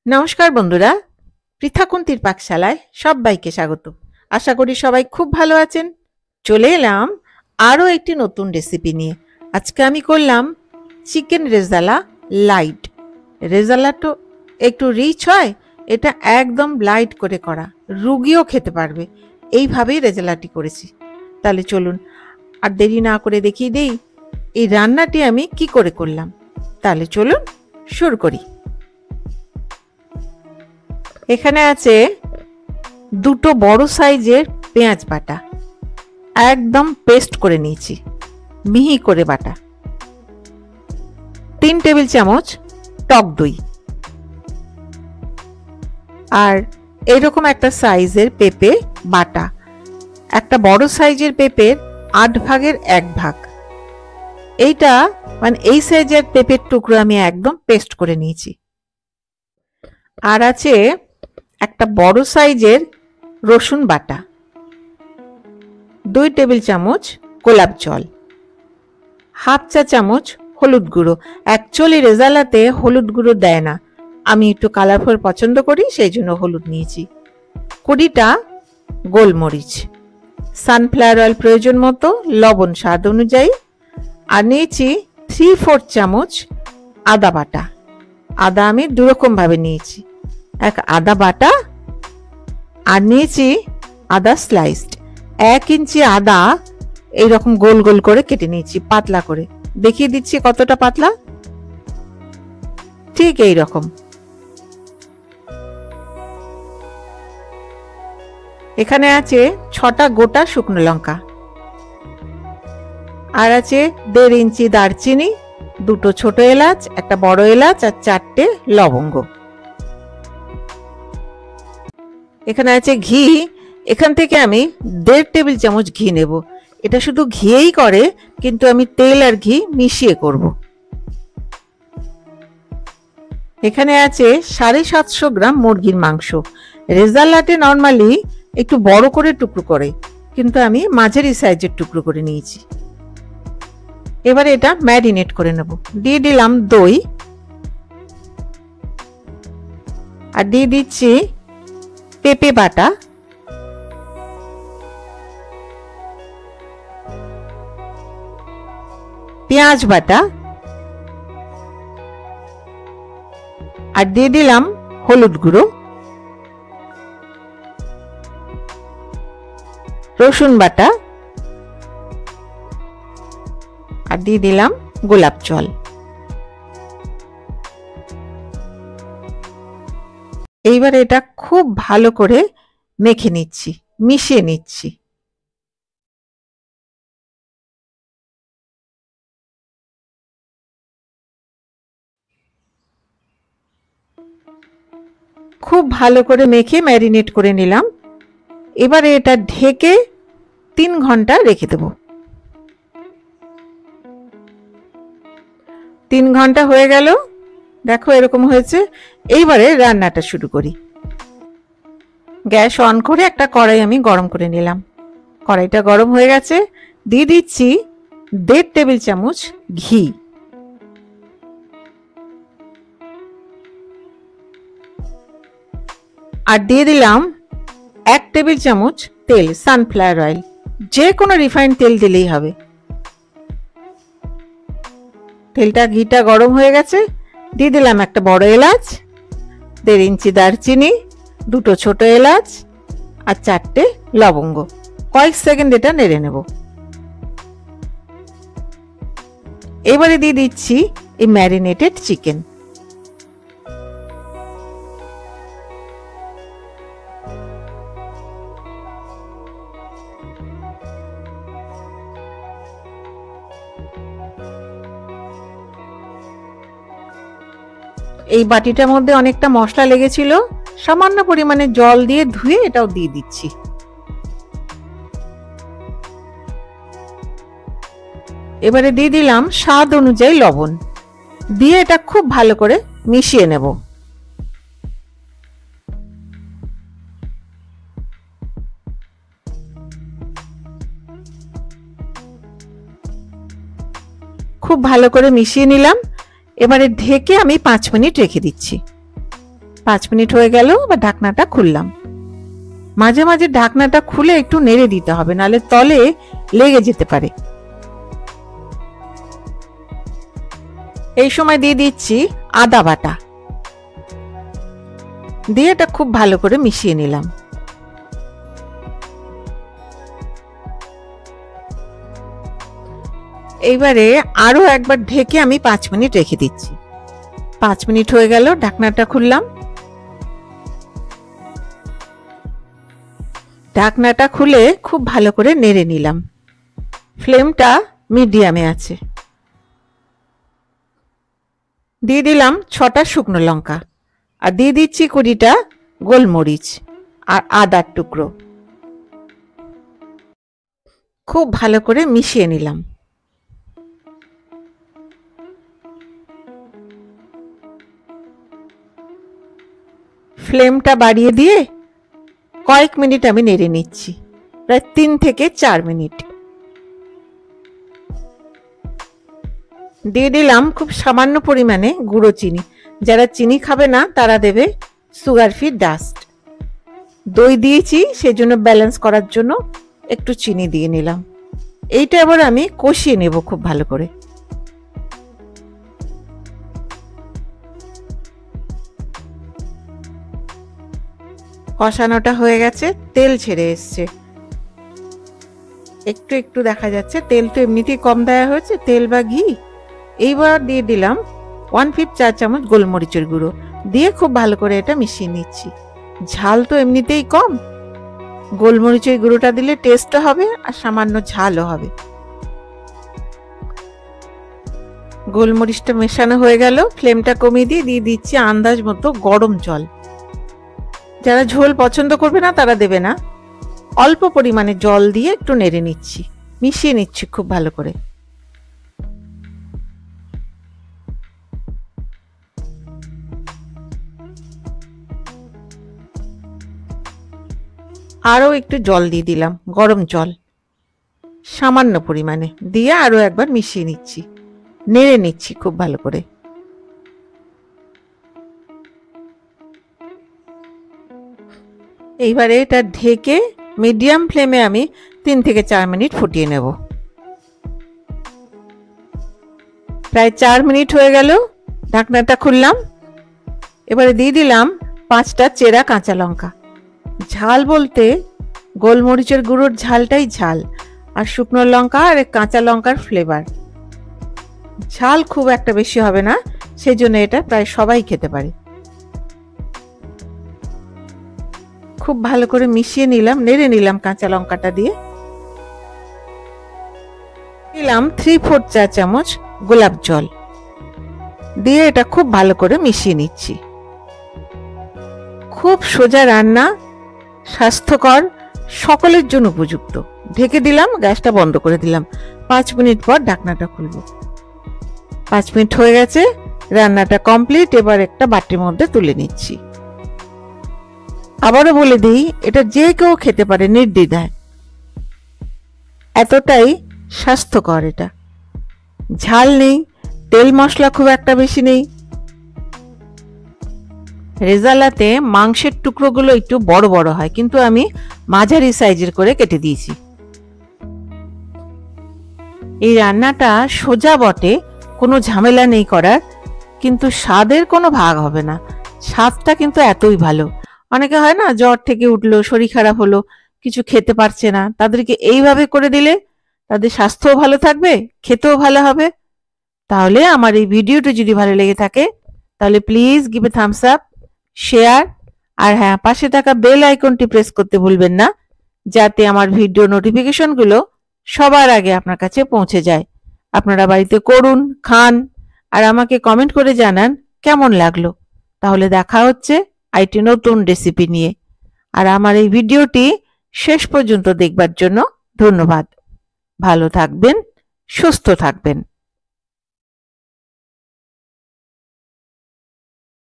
নমস্কার বন্ধুরা, পৃথাকুন্তির পাকশালায় সবাইকে স্বাগত। আশা করি সবাই খুব ভালো আছেন। চলে এলাম আরও একটি নতুন রেসিপি নিয়ে। আজকে আমি করলাম চিকেন রেজালা লাইট। রেজালা তো একটু রিচ হয়, এটা একদম লাইট করে করা, রুগীও খেতে পারবে। এইভাবেই রেজালাটি করেছি। তাহলে চলুন আর দেরি না করে দেখিয়ে দেই এই রান্নাটি আমি কি করে করলাম। তাহলে চলুন শুরু করি। এখানে আছে দুটো বড় সাইজের পেঁয়াজ বাটা, একদম পেস্ট করে নিয়েছি, মিহি করে বাটা। 3 টেবিল চামচ টক দই, আর এরকম একটা সাইজের পেঁপে বাটা, একটা বড় সাইজের পেঁপের 8 ভাগের 1 ভাগ। এইটা মানে এই সাইজের পেঁপের টুকরো আমি একদম পেস্ট করে নিয়েছি। আর আছে একটা বড় সাইজের রসুন বাটা, 2 টেবিল চামচ গোলাপ জল, হাফ চা চামচ হলুদ গুঁড়ো। অ্যাকচুয়ালি রেজালাতে হলুদ গুঁড়ো দেয় না, আমি একটু কালারফুল পছন্দ করি, সেই জন্য হলুদ নিয়েছি। 20টা গোলমরিচ, সানফ্লাওয়ার অয়েল প্রয়োজন মতো, লবণ স্বাদ অনুযায়ী। আর নিয়েছি 3/4 চামচ আদা বাটা। আদা আমি দুরকম ভাবে নিয়েছি, এক আদা বাটা, আর নিয়েছি আদা স্লাইসড। 1 ইঞ্চি আদা এইরকম গোল গোল করে কেটে নিয়েছি, পাতলা করে। দেখিয়ে দিচ্ছি কতটা পাতলা, ঠিক এই রকম। এখানে আছে 6টা গোটা শুকনো লঙ্কা, আর আছে 1.5 ইঞ্চি দারচিনি, 2টো ছোট এলাচ, একটা বড় এলাচ, আর 4টে লবঙ্গ। এখানে আছে ঘি, এখান থেকে আমি 1.5 টেবিল চামচ ঘি নেব। এটা শুধু ঘিয়েই করে, কিন্তু আমি তেল আর ঘি মিশিয়ে করব। এখানে আছে 750 গ্রাম মুরগির মাংস। রেজালাতে নর্মালি একটু বড় করে টুকরো করে, কিন্তু আমি মাঝারি সাইজের টুকরো করে নিয়েছি। এবারে এটা ম্যারিনেট করে নেব। দিয়ে দিলাম দই, আর দিয়ে দিচ্ছি পেঁপে বাটা, পেঁয়াজ বাটা, আর দিয়ে দিলাম হলুদ গুঁড়ো, রসুন বাটা, আর দিয়ে দিলাম গোলাপ জল। এইবার এটা খুব ভালো করে মেখে নিচ্ছি, মিশিয়ে নিচ্ছি। খুব ভালো করে মেখে ম্যারিনেট করে নিলাম। এবারে এটা ঢেকে 3 ঘন্টা রেখে দেব। 3 ঘন্টা হয়ে গেল, দেখো এরকম হয়েছে। এইবারে রান্নাটা শুরু করি। গ্যাস অন করে একটা কড়াই আমি গরম করে নিলাম। কড়াইটা গরম হয়ে গেছে, দিয়ে দিচ্ছি 1.5 টেবিল চামচ ঘি, আর দিয়ে দিলাম 1 টেবিল চামচ তেল, সানফ্লাওয়ার অয়েল, যে কোনো রিফাইন্ড তেল দিলেই হবে। তেলটা ঘিটা গরম হয়ে গেছে, দিয়ে দিলাম একটা বড় এলাচ, 1.5 ইঞ্চি দারচিনি, 2টো ছোট এলাচ, আর 4টে লবঙ্গ। কয়েক সেকেন্ড এটা নেড়ে নেব। এবারে দিয়ে দিচ্ছি এই ম্যারিনেটেড চিকেন। এই বাটিটার মধ্যে অনেকটা মশলা লেগেছিল, সামান্য পরিমাণে জল দিয়ে ধুয়ে এটাও দিয়ে দিচ্ছি। এবারে দিয়ে দিলাম স্বাদ অনুযায়ী লবণ, দিয়ে এটা খুব ভালো করে মিশিয়ে নেব। খুব ভালো করে মিশিয়ে নিলাম। এবারে ঢেকে আমি 5 মিনিট রেখে দিচ্ছি। 5 মিনিট হয়ে গেল, বা ঢাকনাটা খুললাম। মাঝে মাঝে ঢাকনাটা খুলে একটু নেড়ে দিতে হবে, নাহলে তলে লেগে যেতে পারে। এই সময় দিয়ে দিচ্ছি আদা বাটা, দিয়ে এটা খুব ভালো করে মিশিয়ে নিলাম। এইবারে আরো একবার ঢেকে আমি 5 মিনিট রেখে দিচ্ছি। 5 মিনিট হয়ে গেল, ঢাকনাটা খুললাম। ঢাকনাটা খুলে খুব ভালো করে নেড়ে নিলাম। ফ্লেমটা মিডিয়ামে আছে। দিয়ে দিলাম 6টা শুকনো লঙ্কা, আর দিয়ে দিচ্ছি 20টা গোলমরিচ আর আদার টুকরো। খুব ভালো করে মিশিয়ে নিলাম। ফ্লেমটা বাড়িয়ে দিয়ে কয়েক মিনিট আমি নেড়ে নিচ্ছি, প্রায় 3 থেকে 4 মিনিট। দিয়ে দিলাম খুব সামান্য পরিমাণে গুঁড়ো চিনি। যারা চিনি খাবে না তারা দেবে সুগার ফ্রি ডাস্ট। দই দিয়েছি, সেজন্য ব্যালেন্স করার জন্য একটু চিনি দিয়ে নিলাম। এইটা এবার আমি কষিয়ে নেব খুব ভালো করে। কষানোটা হয়ে গেছে, তেল ছেড়ে এসছে, একটু একটু দেখা যাচ্ছে। তেল তো এমনিতেই কম দেওয়া হয়েছে, তেল বা ঘি। এইবার দিয়ে দিলাম 1/5 চা চামচ গোলমরিচের গুঁড়ো, দিয়ে খুব ভালো করে এটা মিশিয়ে নিচ্ছি। ঝাল তো এমনিতেই কম, গোলমরিচের গুঁড়োটা দিলে টেস্টও হবে আর সামান্য ঝালও হবে। গোলমরিচটা মেশানো হয়ে গেল, ফ্লেমটা কমিয়ে দিয়ে দিয়ে দিচ্ছি আন্দাজ মতো গরম জল। যারা ঝোল পছন্দ করবে না তারা দেবে না। অল্প পরিমাণে জল দিয়ে একটু নেড়ে নিচ্ছি, মিশিয়ে নিচ্ছি খুব ভালো করে। আরো একটু জল দিয়ে দিলাম, গরম জল সামান্য পরিমাণে দিয়ে আরো একবার মিশিয়ে নিচ্ছি, নেড়ে নিচ্ছি খুব ভালো করে। এইবারে এটা ঢেকে মিডিয়াম ফ্লেমে আমি 3 থেকে 4 মিনিট ফুটিয়ে নেব। প্রায় 4 মিনিট হয়ে গেল, ঢাকনাটা খুললাম। এবারে দিয়ে দিলাম 5টা চেরা কাঁচা লঙ্কা। ঝাল বলতে গোলমরিচের গুঁড়োর ঝালটাই ঝাল, আর শুকনো লঙ্কা আর কাঁচা লঙ্কার ফ্লেভার। ঝাল খুব একটা বেশি হবে না, সেই জন্য এটা প্রায় সবাই খেতে পারে। খুব ভালো করে মিশিয়ে নিলাম, নেড়ে নিলাম কাঁচা লঙ্কাটা দিয়ে। দিলাম 3/4 চা চামচ গোলাপ জল, দিয়ে এটা খুব ভালো করে মিশিয়ে নিচ্ছি। খুব সোজা রান্না, স্বাস্থ্যকর, সকলের জন্য উপযুক্ত। ঢেকে দিলাম, গ্যাসটা বন্ধ করে দিলাম। 5 মিনিট পর ঢাকনাটা খুলব। 5 মিনিট হয়ে গেছে, রান্নাটা কমপ্লিট। এবার একটা বাটির মধ্যে তুলে নিচ্ছি। আবারও বলে দিই, এটা যে কেউ খেতে পারে নির্দ্বিধায়, এতটাই স্বাস্থ্যকর। এটা ঝাল নেই, তেল মশলা খুব একটা বেশি নেই। রেজালাতে মাংসের টুকরোগুলো একটু বড় বড় হয়, কিন্তু আমি মাঝারি সাইজের করে কেটে দিয়েছি। এই রান্নাটা সোজা বটে, কোনো ঝামেলা নেই করার, কিন্তু স্বাদের কোনো ভাগ হবে না। স্বাদটা কিন্তু এতই ভালো। অনেকে হয় না, জ্বর থেকে উঠলো, শরীর খারাপ হলো, কিছু খেতে পারছে না, তাদেরকে এইভাবে করে দিলে তাদের স্বাস্থ্যও ভালো থাকবে, খেতেও ভালো হবে। তাহলে আমার এই ভিডিওটি যদি ভালো লেগে থাকে তাহলে please give a thumbs up, share, আর হ্যাঁ, পাশে থাকা বেল আইকনটি প্রেস করতে ভুলবেন না, যাতে আমার ভিডিও নোটিফিকেশনগুলো সবার আগে আপনার কাছে পৌঁছে যায়। আপনারা বাড়িতে করুন, খান, আর আমাকে কমেন্ট করে জানান কেমন লাগলো। তাহলে দেখা হচ্ছে আরেকটি নতুন রেসিপি নিয়ে। আর আমার এই ভিডিওটি শেষ পর্যন্ত দেখবার জন্য ধন্যবাদ। ভালো থাকবেন, সুস্থ থাকবেন।